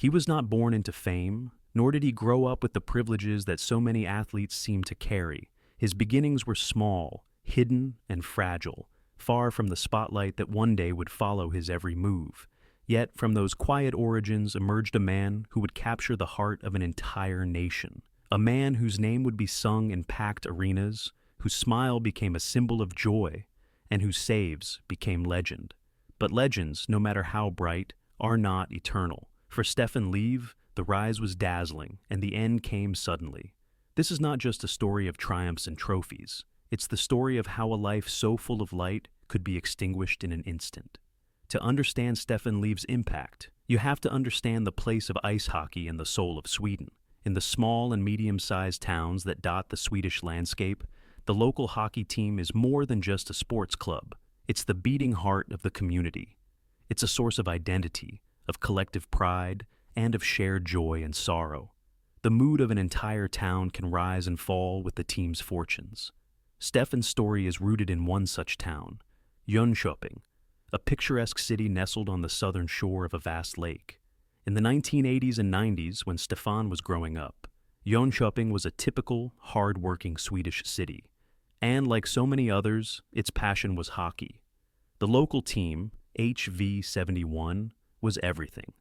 He was not born into fame, nor did he grow up with the privileges that so many athletes seem to carry. His beginnings were small, hidden, and fragile, far from the spotlight that one day would follow his every move. Yet from those quiet origins emerged a man who would capture the heart of an entire nation. A man whose name would be sung in packed arenas, whose smile became a symbol of joy, and whose saves became legend. But legends, no matter how bright, are not eternal. For Stefan Liv, the rise was dazzling, and the end came suddenly. This is not just a story of triumphs and trophies. It's the story of how a life so full of light could be extinguished in an instant. To understand Stefan Liv's impact, you have to understand the place of ice hockey in the soul of Sweden. In the small and medium-sized towns that dot the Swedish landscape, the local hockey team is more than just a sports club. It's the beating heart of the community. It's a source of identity, of collective pride, and of shared joy and sorrow. The mood of an entire town can rise and fall with the team's fortunes. Stefan's story is rooted in one such town, Jönköping, a picturesque city nestled on the southern shore of a vast lake. In the 1980s and 90s, when Stefan was growing up, Jönköping was a typical, hard-working Swedish city. And like so many others, its passion was hockey. The local team, HV71, was everything.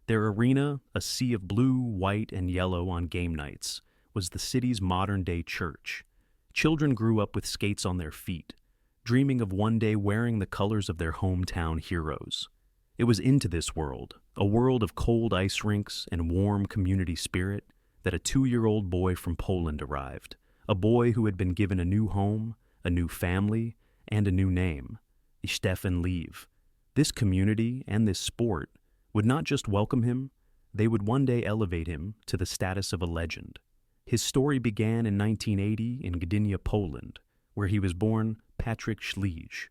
Their arena, a sea of blue, white, and yellow on game nights, was the city's modern-day church. Children grew up with skates on their feet, dreaming of one day wearing the colors of their hometown heroes. It was into this world, a world of cold ice rinks and warm community spirit, that a 2-year-old boy from Poland arrived, a boy who had been given a new home, a new family, and a new name, Stefan Liv. This community and this sport would not just welcome him, they would one day elevate him to the status of a legend. His story began in 1980 in Gdynia, Poland, where he was born Patryk Śliż.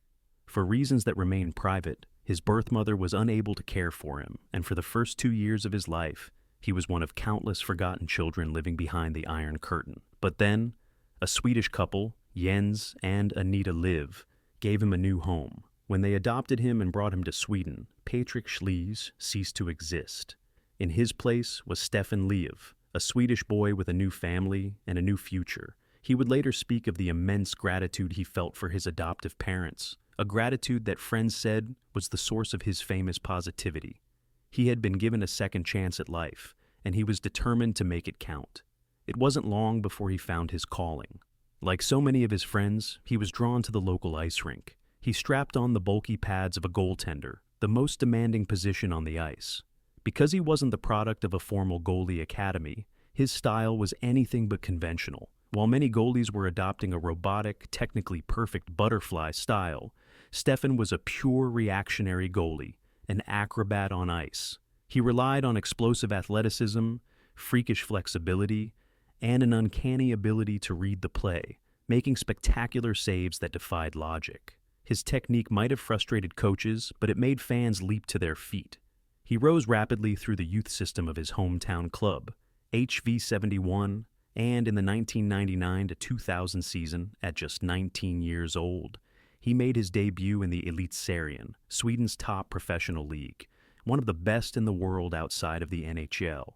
For reasons that remain private, his birth mother was unable to care for him, and for the first 2 years of his life, he was one of countless forgotten children living behind the Iron Curtain. But then, a Swedish couple, Jens and Anita Liv, gave him a new home. When they adopted him and brought him to Sweden, Patryk Śliż ceased to exist. In his place was Stefan Liv, a Swedish boy with a new family and a new future. He would later speak of the immense gratitude he felt for his adoptive parents, a gratitude that friends said was the source of his famous positivity. He had been given a second chance at life, and he was determined to make it count. It wasn't long before he found his calling. Like so many of his friends, he was drawn to the local ice rink. He strapped on the bulky pads of a goaltender, the most demanding position on the ice. Because he wasn't the product of a formal goalie academy, his style was anything but conventional. While many goalies were adopting a robotic, technically perfect butterfly style, Stefan was a pure reactionary goalie, an acrobat on ice. He relied on explosive athleticism, freakish flexibility, and an uncanny ability to read the play, making spectacular saves that defied logic. His technique might have frustrated coaches, but it made fans leap to their feet. He rose rapidly through the youth system of his hometown club, HV71, and in the 1999 to 2000 season, at just 19 years old, he made his debut in the Elitserien, Sweden's top professional league, one of the best in the world outside of the NHL.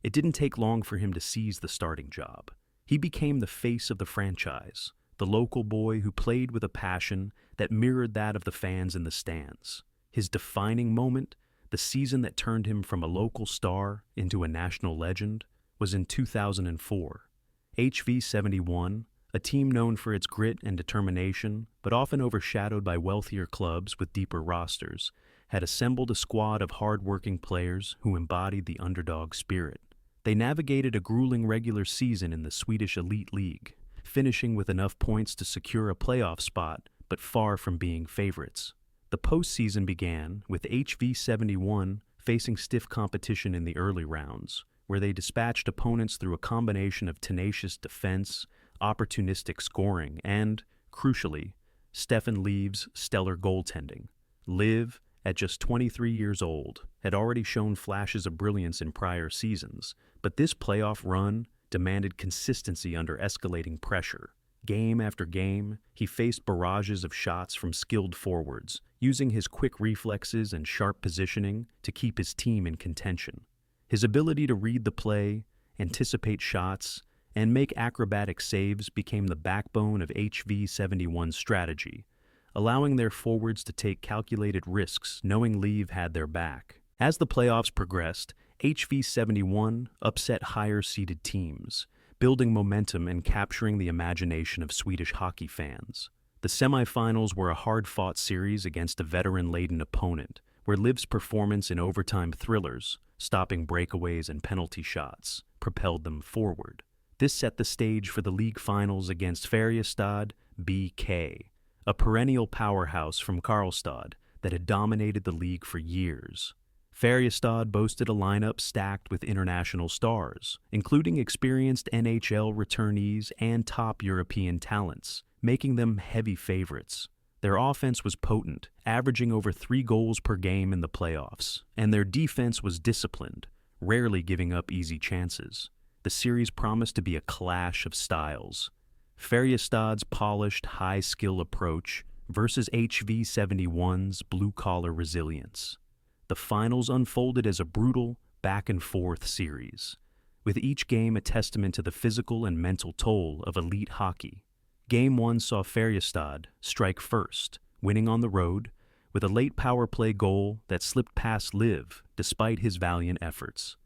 It didn't take long for him to seize the starting job. He became the face of the franchise, the local boy who played with a passion that mirrored that of the fans in the stands. His defining moment, the season that turned him from a local star into a national legend, was in 2004. HV71, a team known for its grit and determination, but often overshadowed by wealthier clubs with deeper rosters, had assembled a squad of hard-working players who embodied the underdog spirit. They navigated a grueling regular season in the Swedish Elite League, finishing with enough points to secure a playoff spot, but far from being favorites. The postseason began with HV71 facing stiff competition in the early rounds, where they dispatched opponents through a combination of tenacious defense, opportunistic scoring, and, crucially, Stefan Liv's stellar goaltending. Liv, at just 23 years old, had already shown flashes of brilliance in prior seasons, but this playoff run demanded consistency under escalating pressure. Game after game, he faced barrages of shots from skilled forwards, using his quick reflexes and sharp positioning to keep his team in contention. His ability to read the play, anticipate shots, and make acrobatic saves became the backbone of HV71's strategy, allowing their forwards to take calculated risks knowing Liv had their back. As the playoffs progressed, HV71 upset higher-seeded teams, building momentum and capturing the imagination of Swedish hockey fans. The semifinals were a hard-fought series against a veteran-laden opponent, where Liv's performance in overtime thrillers, stopping breakaways and penalty shots, propelled them forward. This set the stage for the league finals against Färjestad BK, a perennial powerhouse from Karlstad that had dominated the league for years. Färjestad boasted a lineup stacked with international stars, including experienced NHL returnees and top European talents, making them heavy favorites. Their offense was potent, averaging over 3 goals per game in the playoffs, and their defense was disciplined, rarely giving up easy chances. The series promised to be a clash of styles. Färjestad's polished, high-skill approach versus HV71's blue-collar resilience. The finals unfolded as a brutal, back-and-forth series, with each game a testament to the physical and mental toll of elite hockey. Game 1 saw Färjestad strike first, winning on the road, with a late power play goal that slipped past Liv despite his valiant efforts.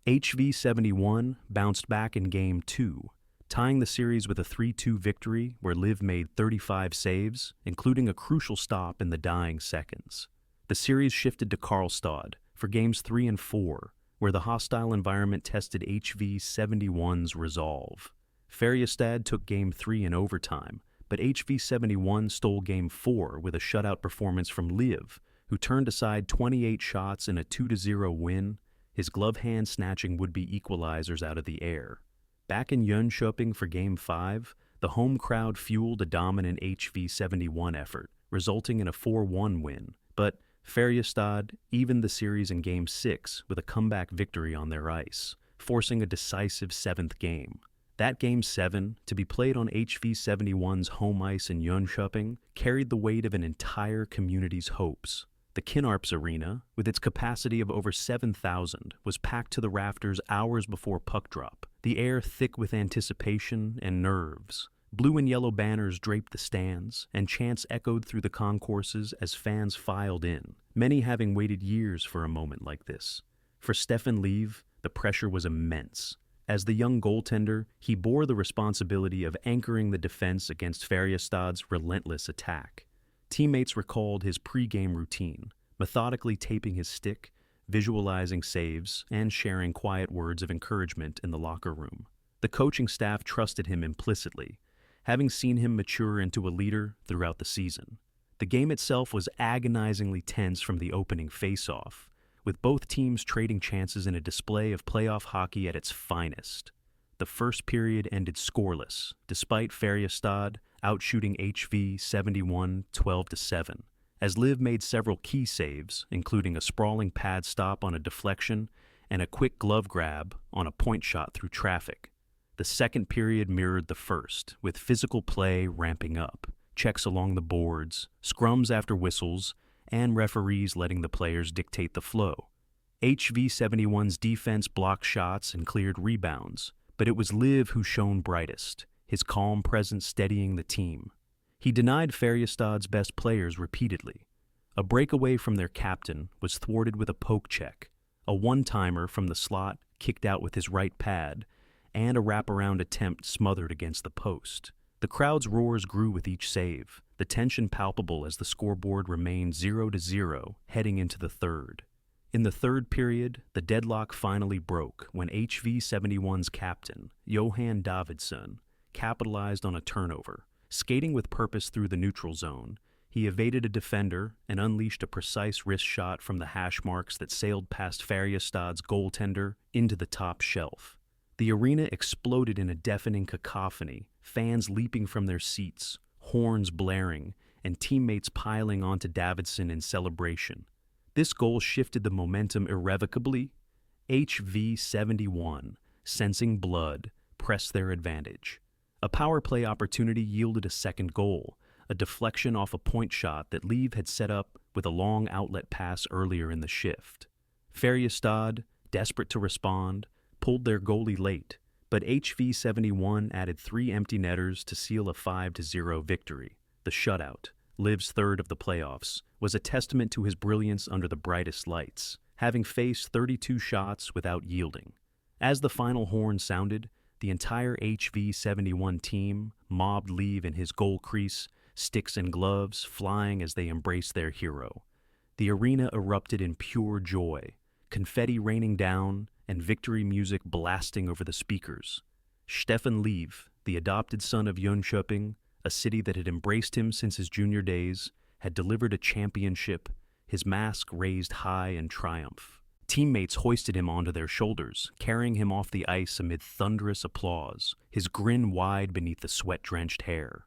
HV71 bounced back in Game 2, tying the series with a 3-2 victory where Liv made 35 saves, including a crucial stop in the dying seconds. The series shifted to Karlstad for Games 3 and 4, where the hostile environment tested HV71's resolve. Färjestad took Game 3 in overtime, but HV71 stole Game 4 with a shutout performance from Liv, who turned aside 28 shots in a 2-0 win, his glove hand snatching would-be equalizers out of the air. Back in Jönköping for Game 5, the home crowd fueled a dominant HV71 effort, resulting in a 4-1 win, but Färjestad evened the series in Game 6 with a comeback victory on their ice, forcing a decisive 7th game. That Game 7, to be played on HV71's home ice in Jönköping, carried the weight of an entire community's hopes. The Kinnarps Arena, with its capacity of over 7,000, was packed to the rafters hours before puck drop, the air thick with anticipation and nerves. Blue and yellow banners draped the stands, and chants echoed through the concourses as fans filed in, many having waited years for a moment like this. For Stefan Liv, the pressure was immense. As the young goaltender, he bore the responsibility of anchoring the defense against Färjestad's relentless attack. Teammates recalled his pre-game routine, methodically taping his stick, visualizing saves, and sharing quiet words of encouragement in the locker room. The coaching staff trusted him implicitly, having seen him mature into a leader throughout the season. The game itself was agonizingly tense from the opening face-off, with both teams trading chances in a display of playoff hockey at its finest. The first period ended scoreless, despite Färjestad outshooting HV71 12-7, as Liv made several key saves, including a sprawling pad stop on a deflection and a quick glove grab on a point shot through traffic. The second period mirrored the first, with physical play ramping up, checks along the boards, scrums after whistles, and referees letting the players dictate the flow. HV71's defense blocked shots and cleared rebounds, but it was Liv who shone brightest, his calm presence steadying the team. He denied Färjestad's best players repeatedly. A breakaway from their captain was thwarted with a poke check, a one-timer from the slot kicked out with his right pad, and a wraparound attempt smothered against the post. The crowd's roars grew with each save, the tension palpable as the scoreboard remained 0-0 heading into the third. In the third period, the deadlock finally broke when HV71's captain, Johan Davidsson, capitalized on a turnover. Skating with purpose through the neutral zone, he evaded a defender and unleashed a precise wrist shot from the hash marks that sailed past Färjestad's goaltender into the top shelf. The arena exploded in a deafening cacophony, fans leaping from their seats, horns blaring, and teammates piling onto Davidsson in celebration. This goal shifted the momentum irrevocably. HV71, sensing blood, pressed their advantage. A power play opportunity yielded a second goal, a deflection off a point shot that Liv had set up with a long outlet pass earlier in the shift. Färjestad, desperate to respond, pulled their goalie late, but HV71 added 3 empty netters to seal a 5-0 victory. The shutout, Liv's third of the playoffs, was a testament to his brilliance under the brightest lights, having faced 32 shots without yielding. As the final horn sounded, the entire HV71 team mobbed Liv in his goal crease, sticks and gloves flying as they embraced their hero. The arena erupted in pure joy, confetti raining down and victory music blasting over the speakers. Stefan Liv, the adopted son of Jönköping, a city that had embraced him since his junior days, had delivered a championship, his mask raised high in triumph. Teammates hoisted him onto their shoulders, carrying him off the ice amid thunderous applause, his grin wide beneath the sweat-drenched hair.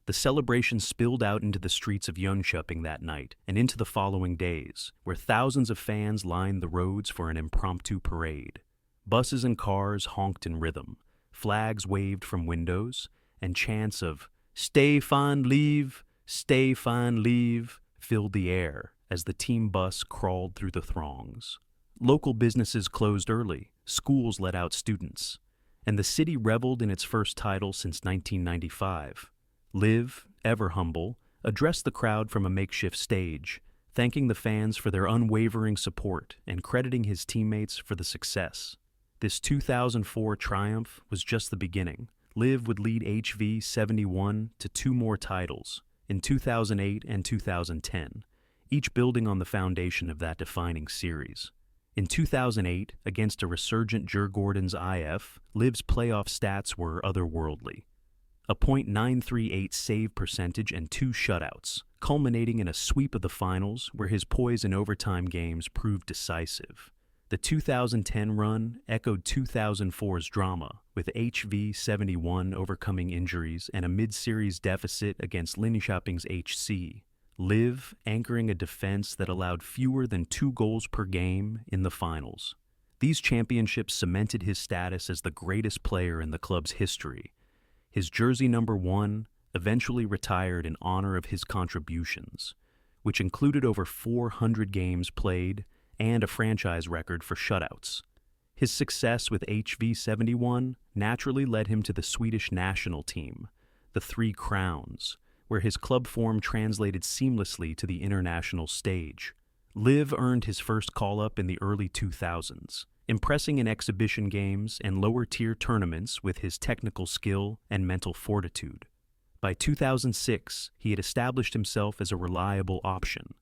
The celebration spilled out into the streets of Jönköping that night and into the following days, where thousands of fans lined the roads for an impromptu parade. Buses and cars honked in rhythm, flags waved from windows, and chants of Stefan Liv, Stefan Liv filled the air as the team bus crawled through the throngs. Local businesses closed early, schools let out students, and the city reveled in its first title since 1995. Liv, ever humble, addressed the crowd from a makeshift stage, thanking the fans for their unwavering support and crediting his teammates for the success. This 2004 triumph was just the beginning. Liv would lead HV71 to 2 more titles, in 2008 and 2010, each building on the foundation of that defining series. In 2008, against a resurgent Djurgårdens IF, Liv's playoff stats were otherworldly. A .938 save percentage and 2 shutouts, culminating in a sweep of the finals where his poise in overtime games proved decisive. The 2010 run echoed 2004's drama, with HV71 overcoming injuries and a mid-series deficit against Linköping's HC. Liv anchoring a defense that allowed fewer than 2 goals per game in the finals. These championships cemented his status as the greatest player in the club's history. His jersey number 1 eventually retired in honor of his contributions, which included over 400 games played and a franchise record for shutouts. His success with HV71 naturally led him to the Swedish national team, the 3 Crowns, where his club form translated seamlessly to the international stage. Liv earned his first call-up in the early 2000s, impressing in exhibition games and lower-tier tournaments with his technical skill and mental fortitude. By 2006, he had established himself as a reliable option,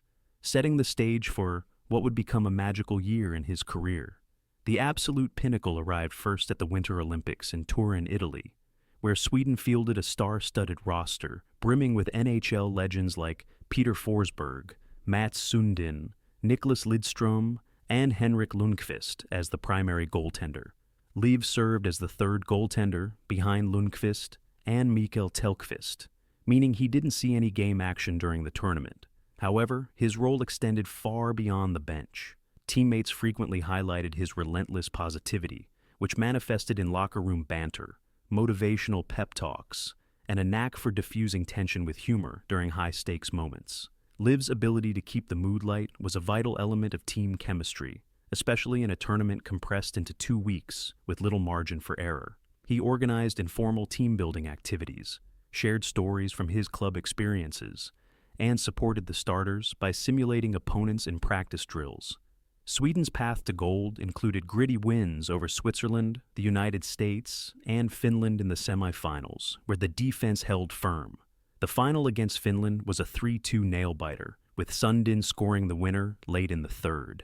setting the stage for what would become a magical year in his career. The absolute pinnacle arrived first at the Winter Olympics in Turin, Italy, where Sweden fielded a star-studded roster brimming with NHL legends like Peter Forsberg, Mats Sundin, Niklas Lidström, and Henrik Lundqvist as the primary goaltender. Liv served as the 3rd goaltender behind Lundqvist and Mikael Tellqvist, meaning he didn't see any game action during the tournament. However, his role extended far beyond the bench. Teammates frequently highlighted his relentless positivity, which manifested in locker room banter, motivational pep talks, and a knack for diffusing tension with humor during high-stakes moments. Liv's ability to keep the mood light was a vital element of team chemistry, especially in a tournament compressed into 2 weeks with little margin for error. He organized informal team-building activities, shared stories from his club experiences, and supported the starters by simulating opponents in practice drills. Sweden's path to gold included gritty wins over Switzerland, the United States, and Finland in the semifinals, where the defense held firm. The final against Finland was a 3-2 nail-biter, with Sundin scoring the winner late in the 3rd.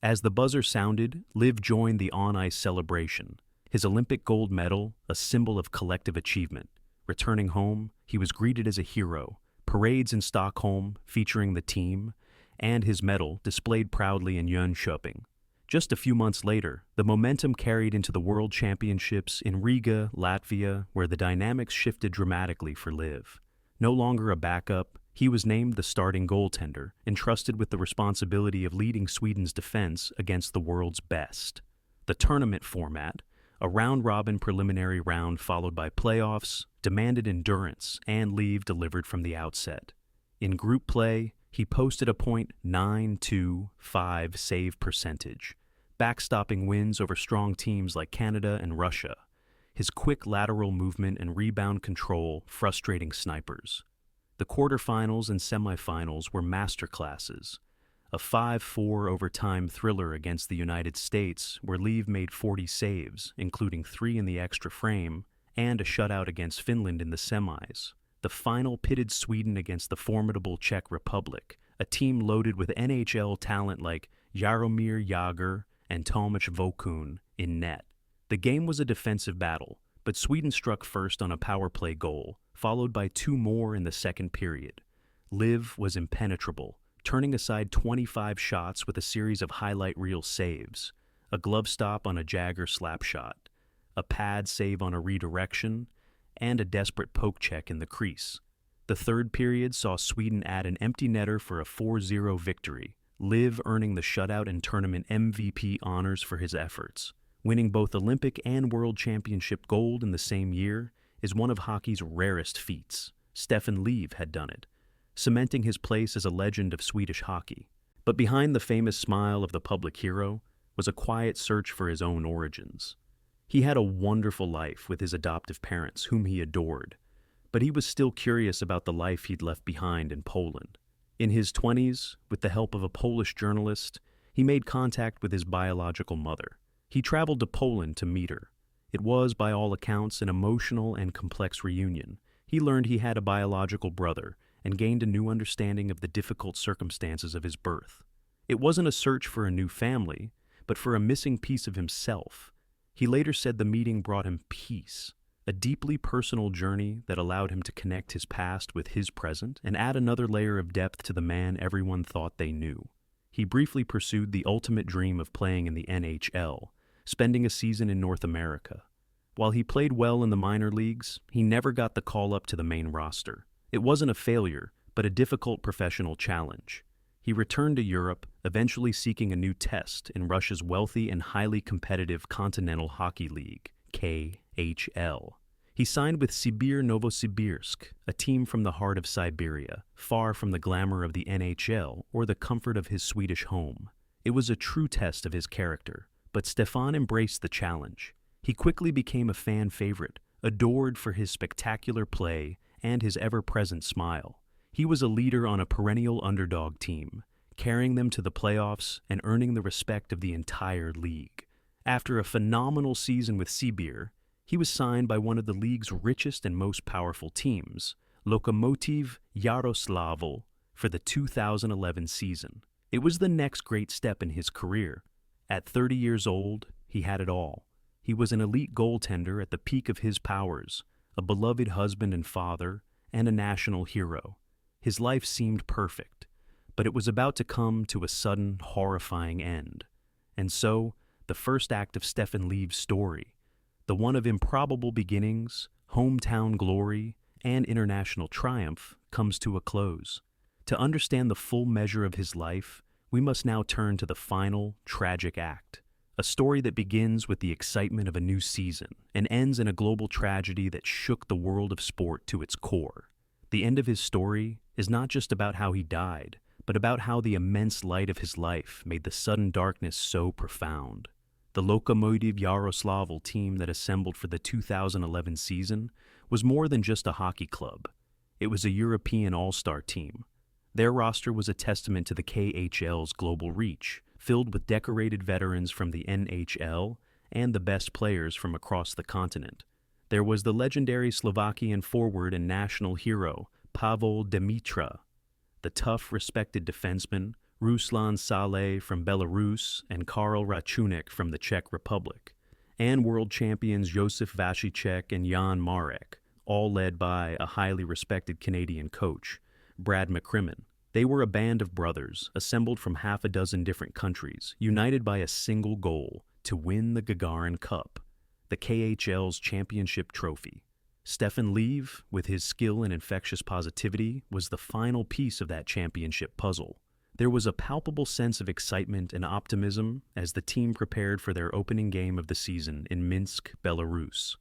As the buzzer sounded, Liv joined the on-ice celebration, his Olympic gold medal a symbol of collective achievement. Returning home, he was greeted as a hero, parades in Stockholm featuring the team, and his medal displayed proudly in Jönköping. Just a few months later, the momentum carried into the World Championships in Riga, Latvia, where the dynamics shifted dramatically for Liv. No longer a backup, he was named the starting goaltender, entrusted with the responsibility of leading Sweden's defense against the world's best. The tournament format, a round-robin preliminary round followed by playoffs, demanded endurance, and Liv delivered from the outset. In group play, he posted a .925 save percentage, backstopping wins over strong teams like Canada and Russia. His quick lateral movement and rebound control frustrating snipers. The quarterfinals and semifinals were masterclasses. A 5-4 overtime thriller against the United States where Liv made 40 saves, including 3 in the extra frame, and a shutout against Finland in the semis. The final pitted Sweden against the formidable Czech Republic, a team loaded with NHL talent like Jaromir Jagr and Tomáš Vokun in net. The game was a defensive battle, but Sweden struck first on a power play goal, followed by 2 more in the second period. Liv was impenetrable, turning aside 25 shots with a series of highlight reel saves, a glove stop on a Jagr slap shot, a pad save on a redirection, and a desperate poke check in the crease. The third period saw Sweden add an empty netter for a 4-0 victory, Liv earning the shutout and tournament MVP honors for his efforts. Winning both Olympic and World Championship gold in the same year is one of hockey's rarest feats. Stefan Liv had done it, cementing his place as a legend of Swedish hockey. But behind the famous smile of the public hero was a quiet search for his own origins. He had a wonderful life with his adoptive parents, whom he adored, but he was still curious about the life he'd left behind in Poland. In his 20s, with the help of a Polish journalist, he made contact with his biological mother. He traveled to Poland to meet her. It was, by all accounts, an emotional and complex reunion. He learned he had a biological brother and gained a new understanding of the difficult circumstances of his birth. It wasn't a search for a new family, but for a missing piece of himself. He later said the meeting brought him peace, a deeply personal journey that allowed him to connect his past with his present and add another layer of depth to the man everyone thought they knew. He briefly pursued the ultimate dream of playing in the NHL, spending a season in North America. While he played well in the minor leagues, he never got the call up to the main roster. It wasn't a failure, but a difficult professional challenge. He returned to Europe, eventually seeking a new test in Russia's wealthy and highly competitive Continental Hockey League, KHL. He signed with Sibir Novosibirsk, a team from the heart of Siberia, far from the glamour of the NHL or the comfort of his Swedish home. It was a true test of his character, but Stefan embraced the challenge. He quickly became a fan favorite, adored for his spectacular play and his ever-present smile. He was a leader on a perennial underdog team, carrying them to the playoffs and earning the respect of the entire league. After a phenomenal season with Sibir, he was signed by one of the league's richest and most powerful teams, Lokomotiv Yaroslavl, for the 2011 season. It was the next great step in his career. At 30 years old, he had it all. He was an elite goaltender at the peak of his powers, a beloved husband and father, and a national hero. His life seemed perfect, but it was about to come to a sudden, horrifying end. And so, the first act of Stefan Liv's story, the one of improbable beginnings, hometown glory, and international triumph, comes to a close. To understand the full measure of his life, we must now turn to the final, tragic act. A story that begins with the excitement of a new season and ends in a global tragedy that shook the world of sport to its core. The end of his story is not just about how he died, but about how the immense light of his life made the sudden darkness so profound. The Lokomotiv Yaroslavl team that assembled for the 2011 season was more than just a hockey club. It was a European all-star team. Their roster was a testament to the KHL's global reach, filled with decorated veterans from the NHL and the best players from across the continent. There was the legendary Slovakian forward and national hero, Pavol Demitra, the tough, respected defenseman, Ruslan Saleh from Belarus and Karl Rachunek from the Czech Republic, and world champions Josef Vasicek and Jan Marek, all led by a highly respected Canadian coach, Brad McCrimmon. They were a band of brothers, assembled from half a dozen different countries, united by a single goal, to win the Gagarin Cup, the KHL's championship trophy. Stefan Liv, with his skill and infectious positivity, was the final piece of that championship puzzle. There was a palpable sense of excitement and optimism as the team prepared for their opening game of the season in Minsk, Belarus.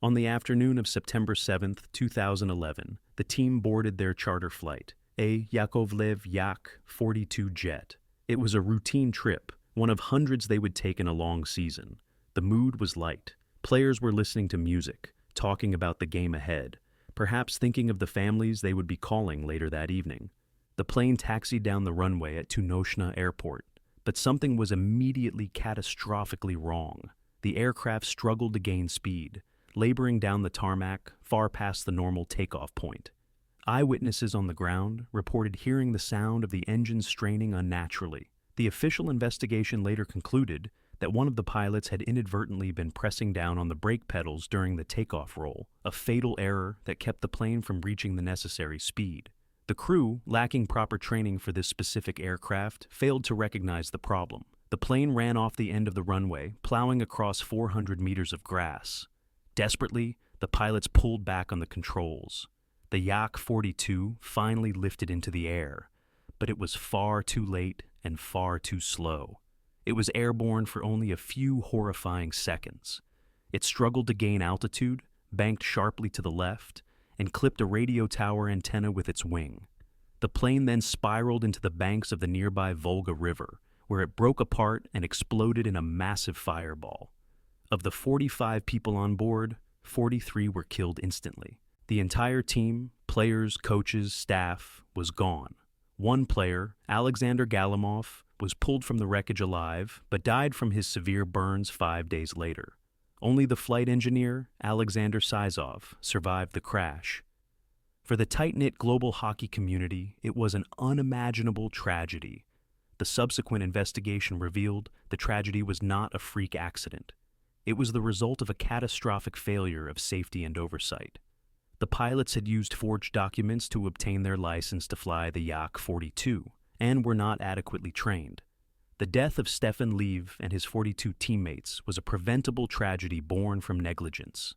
On the afternoon of September 7, 2011, the team boarded their charter flight, a Yakovlev Yak 42 jet. It was a routine trip, one of hundreds they would take in a long season. The mood was light. Players were listening to music, talking about the game ahead, perhaps thinking of the families they would be calling later that evening. The plane taxied down the runway at Tunoshna Airport, but something was immediately catastrophically wrong. The aircraft struggled to gain speed, laboring down the tarmac far past the normal takeoff point. Eyewitnesses on the ground reported hearing the sound of the engine straining unnaturally. The official investigation later concluded that one of the pilots had inadvertently been pressing down on the brake pedals during the takeoff roll, a fatal error that kept the plane from reaching the necessary speed. The crew, lacking proper training for this specific aircraft, failed to recognize the problem. The plane ran off the end of the runway, plowing across 400 meters of grass. Desperately, the pilots pulled back on the controls. The Yak-42 finally lifted into the air, but it was far too late and far too slow. It was airborne for only a few horrifying seconds. It struggled to gain altitude, banked sharply to the left, and clipped a radio tower antenna with its wing. The plane then spiraled into the banks of the nearby Volga River, where it broke apart and exploded in a massive fireball. Of the 45 people on board, 43 were killed instantly. The entire team, players, coaches, staff, was gone. One player, Alexander Galimov, was pulled from the wreckage alive, but died from his severe burns 5 days later. Only the flight engineer, Alexander Sizov, survived the crash. For the tight-knit global hockey community, it was an unimaginable tragedy. The subsequent investigation revealed the tragedy was not a freak accident. It was the result of a catastrophic failure of safety and oversight. The pilots had used forged documents to obtain their license to fly the Yak-42 and were not adequately trained. The death of Stefan Liv and his 42 teammates was a preventable tragedy born from negligence.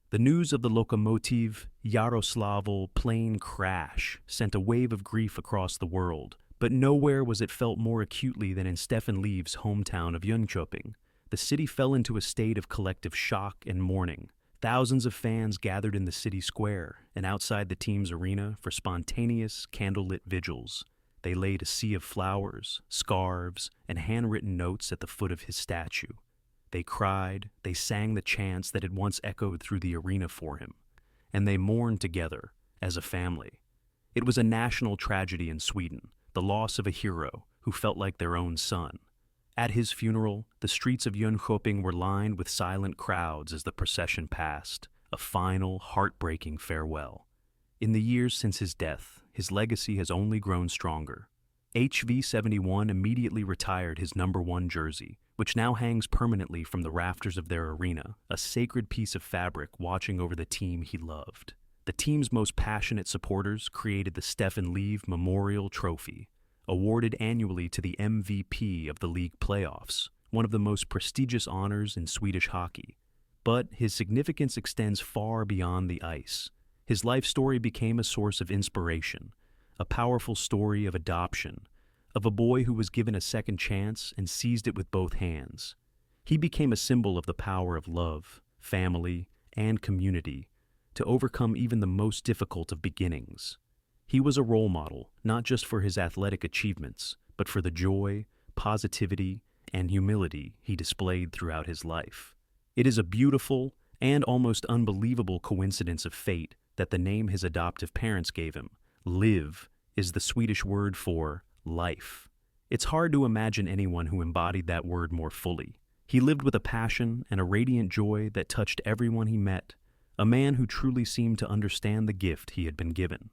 The news of the Lokomotiv Yaroslavl plane crash sent a wave of grief across the world, but nowhere was it felt more acutely than in Stefan Liv's hometown of Jönköping. The city fell into a state of collective shock and mourning. Thousands of fans gathered in the city square and outside the team's arena for spontaneous, candlelit vigils. They laid a sea of flowers, scarves, and handwritten notes at the foot of his statue. They cried, they sang the chants that had once echoed through the arena for him, and they mourned together as a family. It was a national tragedy in Sweden, the loss of a hero who felt like their own son. At his funeral, the streets of Jönköping were lined with silent crowds as the procession passed, a final, heartbreaking farewell. In the years since his death, his legacy has only grown stronger. HV71 immediately retired his #1 jersey, which now hangs permanently from the rafters of their arena, a sacred piece of fabric watching over the team he loved. The team's most passionate supporters created the Stefan Liv Memorial Trophy, awarded annually to the MVP of the league playoffs, one of the most prestigious honors in Swedish hockey. But his significance extends far beyond the ice. His life story became a source of inspiration, a powerful story of adoption, of a boy who was given a second chance and seized it with both hands. He became a symbol of the power of love, family, and community to overcome even the most difficult of beginnings. He was a role model, not just for his athletic achievements, but for the joy, positivity, and humility he displayed throughout his life. It is a beautiful and almost unbelievable coincidence of fate that the name his adoptive parents gave him, Liv, is the Swedish word for life. It's hard to imagine anyone who embodied that word more fully. He lived with a passion and a radiant joy that touched everyone he met, a man who truly seemed to understand the gift he had been given.